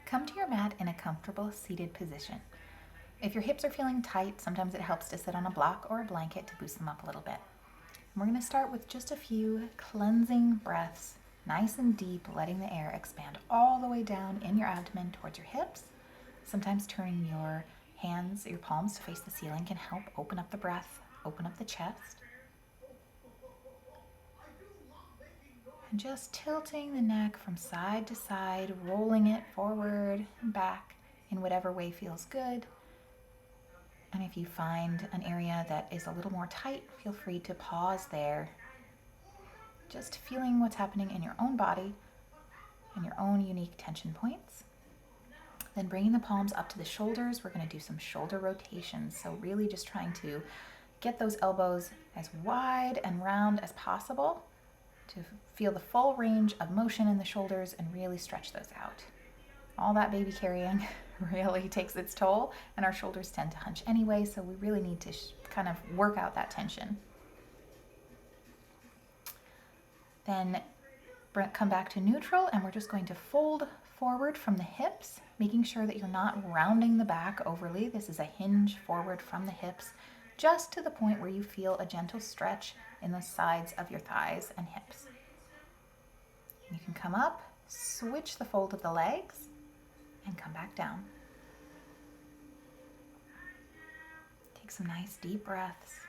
Come to your mat in a comfortable seated position. If your hips are feeling tight, sometimes it helps to sit on a block or a blanket to boost them up a little bit. We're going to start with just a few cleansing breaths, nice and deep, letting the air expand all the way down in your abdomen towards your hips. Sometimes turning your hands, your palms to face the ceiling can help open up the breath, open up the chest. And just tilting the neck from side to side, rolling it forward and back in whatever way feels good. And if you find an area that is a little more tight, feel free to pause there. Just feeling what's happening in your own body and your own unique tension points. Then bringing the palms up to the shoulders, we're going to do some shoulder rotations. So really just trying to get those elbows as wide and round as possible to feel the full range of motion in the shoulders and really stretch those out. All that baby carrying really takes its toll, and our shoulders tend to hunch anyway, so we really need to kind of work out that tension. Then come back to neutral, and we're just going to fold forward from the hips, making sure that you're not rounding the back overly. This is a hinge forward from the hips, just to the point where you feel a gentle stretch in the sides of your thighs and hips. You can come up, switch the fold of the legs, and come back down. Take some nice deep breaths.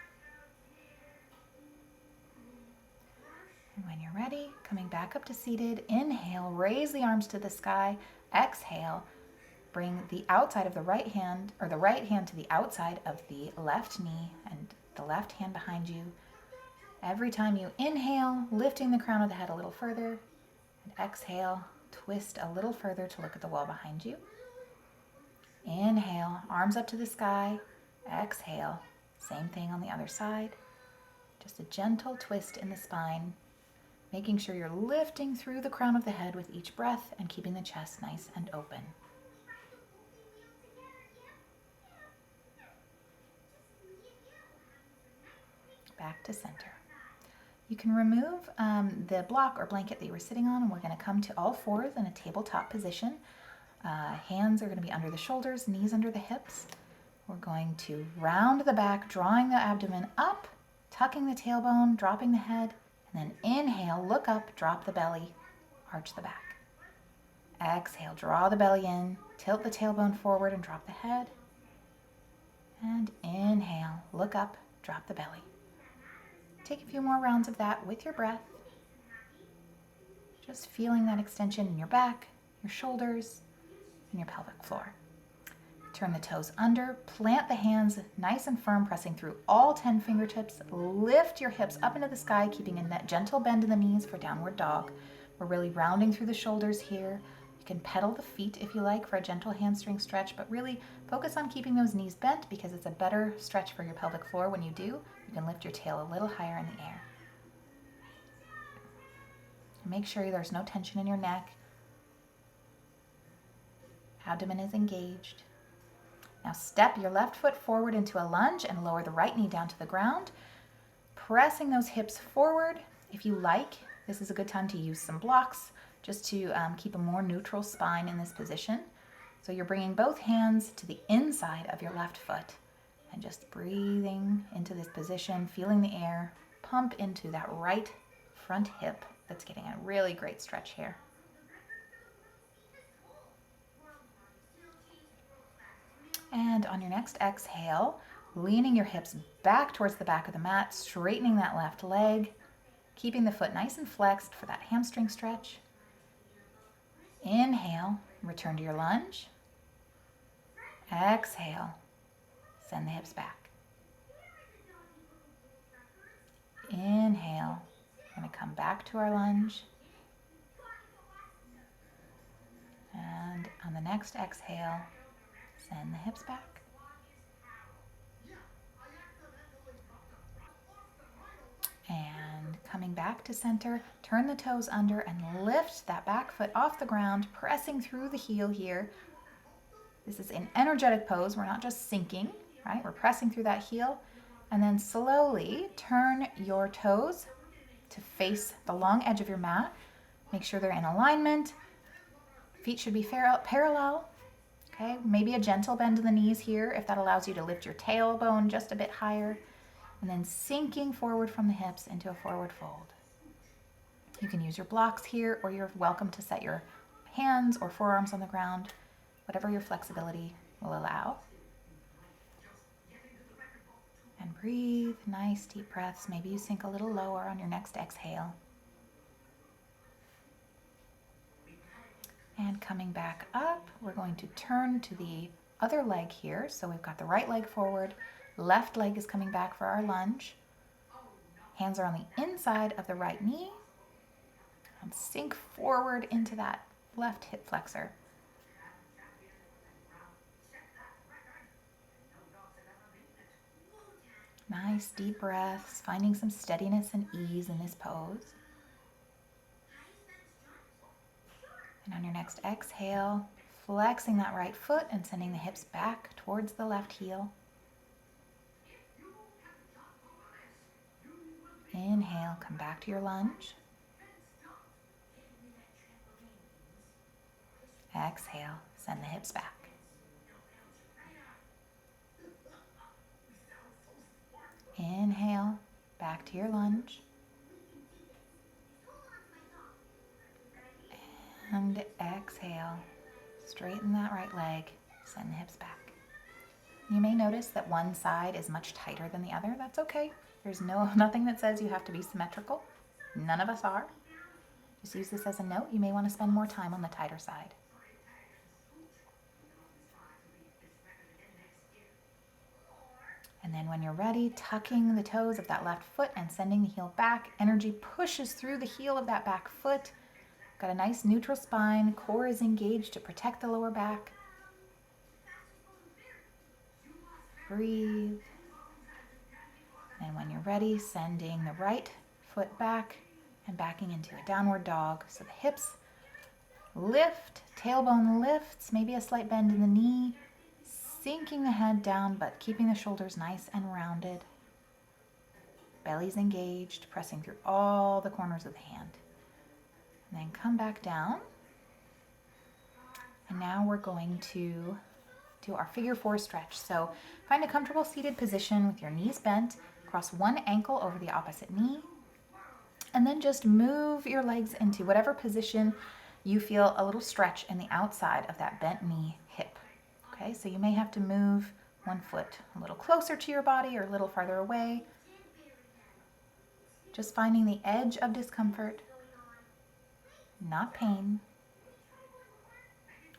And when you're ready, coming back up to seated, inhale, raise the arms to the sky. Exhale, bring the outside of the right hand, or the right hand to the outside of the left knee and the left hand behind you. Every time you inhale, lifting the crown of the head a little further, and exhale, twist a little further to look at the wall behind you. Inhale, arms up to the sky. Exhale, same thing on the other side. Just a gentle twist in the spine, making sure you're lifting through the crown of the head with each breath and keeping the chest nice and open. Back to center. You can remove the block or blanket that you were sitting on, and we're going to come to all fours in a tabletop position. Hands are going to be under the shoulders, knees under the hips. We're going to round the back, drawing the abdomen up, tucking the tailbone, dropping the head, and then inhale, look up, drop the belly, arch the back. Exhale, draw the belly in, tilt the tailbone forward and drop the head. And inhale, look up, drop the belly. Take a few more rounds of that with your breath. Just feeling that extension in your back, your shoulders, and your pelvic floor. Turn the toes under, plant the hands nice and firm, pressing through all 10 fingertips. Lift your hips up into the sky, keeping a gentle bend in the knees for downward dog. We're really rounding through the shoulders here. You can pedal the feet if you like for a gentle hamstring stretch, but really focus on keeping those knees bent because it's a better stretch for your pelvic floor when you do. You can lift your tail a little higher in the air. Make sure there's no tension in your neck. Abdomen is engaged. Now step your left foot forward into a lunge and lower the right knee down to the ground, pressing those hips forward. If you like, this is a good time to use some blocks just to keep a more neutral spine in this position. So you're bringing both hands to the inside of your left foot and just breathing into this position, feeling the air pump into that right front hip that's getting a really great stretch here. And on your next exhale, leaning your hips back towards the back of the mat, straightening that left leg, keeping the foot nice and flexed for that hamstring stretch. Inhale, return to your lunge. Exhale, send the hips back. Inhale, we're going to come back to our lunge. And on the next exhale, send the hips back. And coming back to center, turn the toes under and lift that back foot off the ground, pressing through the heel here. This is an energetic pose. We're not just sinking, right? We're pressing through that heel. And then slowly turn your toes to face the long edge of your mat. Make sure they're in alignment. Feet should be parallel. Okay, maybe a gentle bend in the knees here if that allows you to lift your tailbone just a bit higher, and then sinking forward from the hips into a forward fold. You can use your blocks here, or you're welcome to set your hands or forearms on the ground, whatever your flexibility will allow. And breathe, nice deep breaths. Maybe you sink a little lower on your next exhale. And coming back up, we're going to turn to the other leg here. So we've got the right leg forward, left leg is coming back for our lunge. Hands are on the inside of the right knee. And sink forward into that left hip flexor. Nice deep breaths, finding some steadiness and ease in this pose. And on your next exhale, flexing that right foot and sending the hips back towards the left heel. Inhale, come back to your lunge. Exhale, send the hips back. Inhale, back to your lunge. And exhale, straighten that right leg, send the hips back. You may notice that one side is much tighter than the other. That's okay. There's nothing that says you have to be symmetrical. None of us are. Just use this as a note. You may want to spend more time on the tighter side. And then when you're ready, tucking the toes of that left foot and sending the heel back. Energy pushes through the heel of that back foot. Got a nice neutral spine. Core is engaged to protect the lower back. Breathe. And when you're ready, sending the right foot back and backing into a downward dog. So the hips lift, tailbone lifts, maybe a slight bend in the knee. Sinking the head down, but keeping the shoulders nice and rounded. Belly's engaged, pressing through all the corners of the hand. And then come back down. And now we're going to do our figure four stretch. So find a comfortable seated position with your knees bent. Cross one ankle over the opposite knee. And then just move your legs into whatever position you feel a little stretch in the outside of that bent knee hip. Okay, so you may have to move one foot a little closer to your body or a little farther away. Just finding the edge of discomfort, not pain.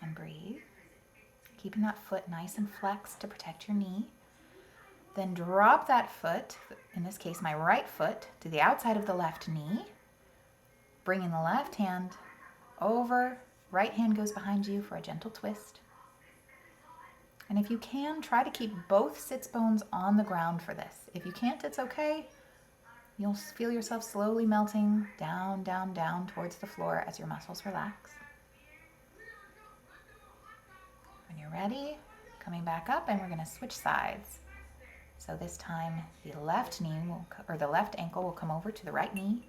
And breathe. Keeping that foot nice and flexed to protect your knee. Then drop that foot, in this case my right foot, to the outside of the left knee. Bringing the left hand over, right hand goes behind you for a gentle twist. And if you can, try to keep both sits bones on the ground for this. If you can't, it's okay. You'll feel yourself slowly melting down, down, down towards the floor as your muscles relax. When you're ready, coming back up, and we're going to switch sides. So this time the left knee or the left ankle will come over to the right knee,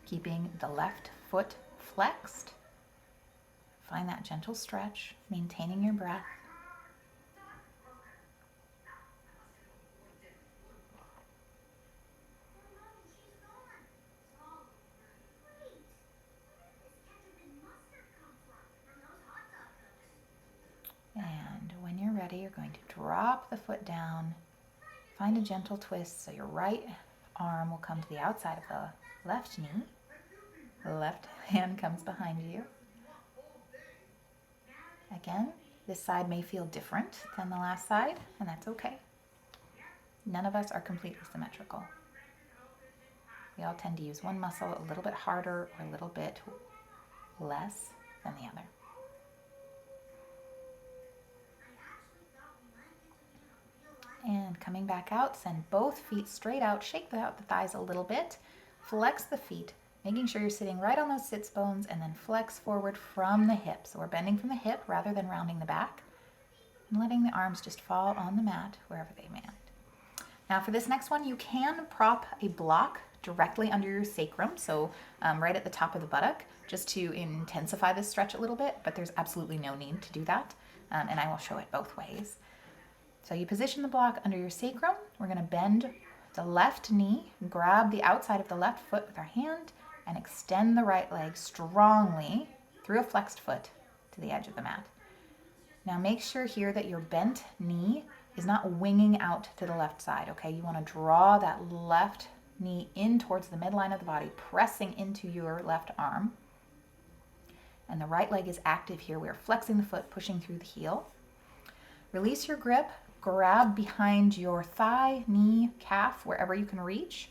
keeping the left foot flexed. Find that gentle stretch, maintaining your breath. And when you're ready, you're going to drop the foot down. Find a gentle twist so your right arm will come to the outside of the left knee. The left hand comes behind you. Again, this side may feel different than the last side, and that's okay. None of us are completely symmetrical. We all tend to use one muscle a little bit harder or a little bit less than the other. And coming back out, send both feet straight out, shake out the thighs a little bit, flex the feet, making sure you're sitting right on those sits bones, and then flex forward from the hip. So we're bending from the hip rather than rounding the back, and letting the arms just fall on the mat wherever they land. Now for this next one, you can prop a block directly under your sacrum, so right at the top of the buttock, just to intensify this stretch a little bit, but there's absolutely no need to do that, and I will show it both ways. So you position the block under your sacrum. We're going to bend the left knee, grab the outside of the left foot with our hand, and extend the right leg strongly through a flexed foot to the edge of the mat. Now make sure here that your bent knee is not winging out to the left side, okay? You want to draw that left knee in towards the midline of the body, pressing into your left arm. And the right leg is active here. We're flexing the foot, pushing through the heel. Release your grip, grab behind your thigh, knee, calf, wherever you can reach.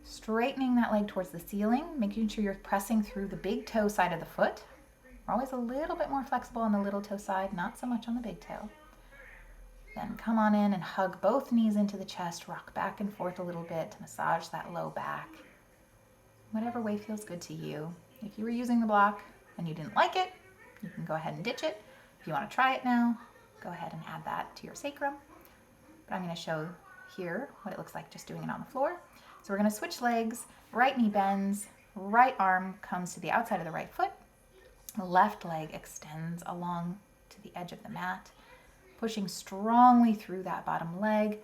Straightening that leg towards the ceiling, making sure you're pressing through the big toe side of the foot. We're always a little bit more flexible on the little toe side, not so much on the big toe. Then come on in and hug both knees into the chest, rock back and forth a little bit to massage that low back. Whatever way feels good to you. If you were using the block and you didn't like it, you can go ahead and ditch it. If you want to try it now, go ahead and add that to your sacrum. But I'm going to show here what it looks like just doing it on the floor. So we're going to switch legs, right knee bends, right arm comes to the outside of the right foot, left leg extends along to the edge of the mat, pushing strongly through that bottom leg,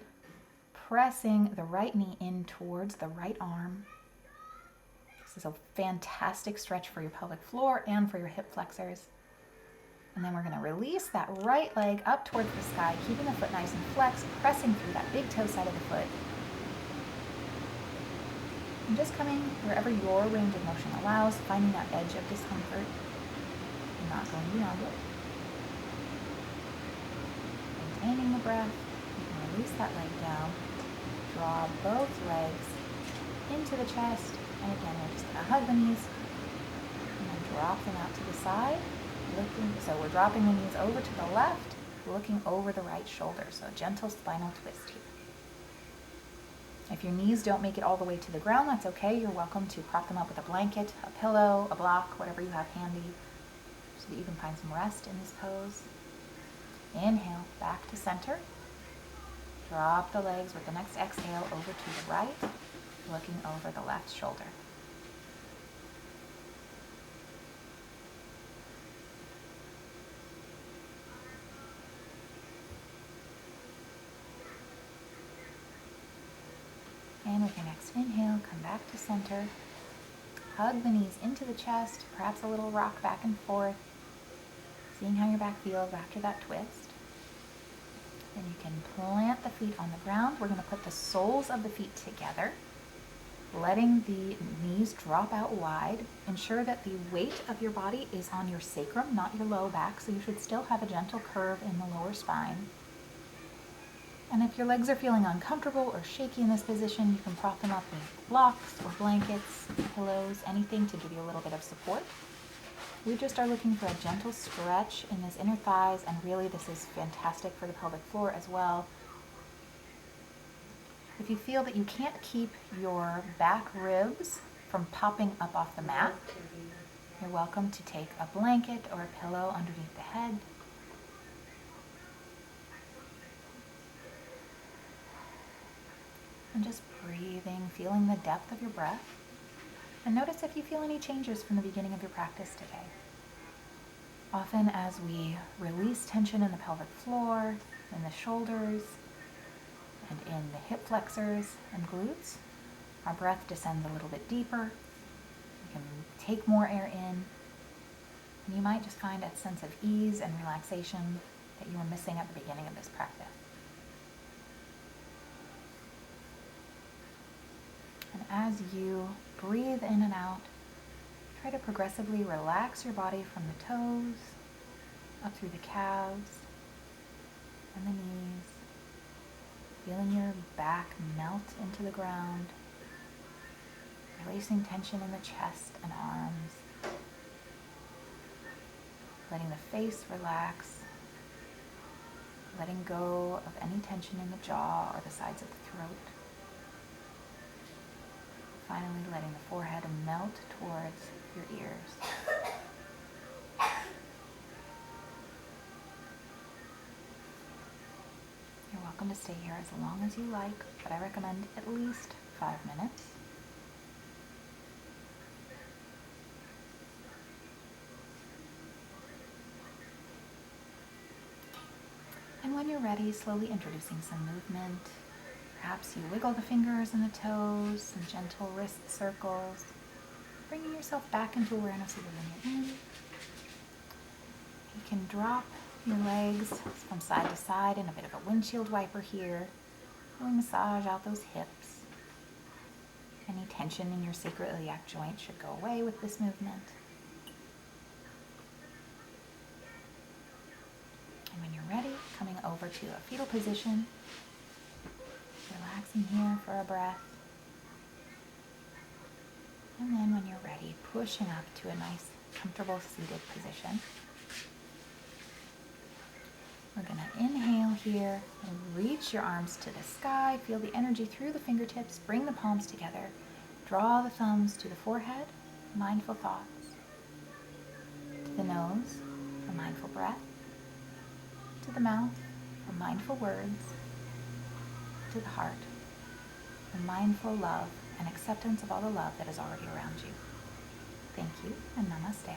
pressing the right knee in towards the right arm. This is a fantastic stretch for your pelvic floor and for your hip flexors. And then we're going to release that right leg up towards the sky, keeping the foot nice and flexed, pressing through that big toe side of the foot. And just coming wherever your range of motion allows, finding that edge of discomfort and not going beyond it. Maintaining the breath, you can release that leg down, draw both legs into the chest, and again we're just going to hug the knees and then drop them out to the side. So we're dropping the knees over to the left, looking over the right shoulder, so a gentle spinal twist here. If your knees don't make it all the way to the ground, that's okay. You're welcome to prop them up with a blanket, a pillow, a block, whatever you have handy, so that you can find some rest in this pose. Inhale, back to center. Drop the legs with the next exhale over to the right, looking over the left shoulder. And with your next inhale, come back to center. Hug the knees into the chest, perhaps a little rock back and forth, seeing how your back feels after that twist. Then you can plant the feet on the ground. We're going to put the soles of the feet together, letting the knees drop out wide. Ensure that the weight of your body is on your sacrum, not your low back, so you should still have a gentle curve in the lower spine. And if your legs are feeling uncomfortable or shaky in this position, you can prop them up with blocks or blankets, pillows, anything to give you a little bit of support. We just are looking for a gentle stretch in this inner thighs, and really this is fantastic for the pelvic floor as well. If you feel that you can't keep your back ribs from popping up off the mat, you're welcome to take a blanket or a pillow underneath the head. And just breathing, feeling the depth of your breath. And notice if you feel any changes from the beginning of your practice today. Often as we release tension in the pelvic floor, in the shoulders, and in the hip flexors and glutes, our breath descends a little bit deeper. We can take more air in. And you might just find a sense of ease and relaxation that you were missing at the beginning of this practice. And as you breathe in and out, try to progressively relax your body from the toes, up through the calves, and the knees, feeling your back melt into the ground, releasing tension in the chest and arms, letting the face relax, letting go of any tension in the jaw or the sides of the throat. Finally, letting the forehead melt towards your ears. You're welcome to stay here as long as you like, but I recommend at least 5 minutes. And when you're ready, slowly introducing some movement. Perhaps you wiggle the fingers and the toes, some gentle wrist circles, bringing yourself back into awareness of the room you're in. You can drop your legs from side to side in a bit of a windshield wiper here. Really massage out those hips. Any tension in your sacroiliac joint should go away with this movement. And when you're ready, coming over to a fetal position, relaxing here for a breath. And then when you're ready, pushing up to a nice, comfortable seated position. We're going to inhale here and reach your arms to the sky. Feel the energy through the fingertips. Bring the palms together. Draw the thumbs to the forehead. Mindful thoughts. To the nose for mindful breath. To the mouth for mindful words. To the heart for mindful love and acceptance of all the love that is already around you. Thank you and namaste.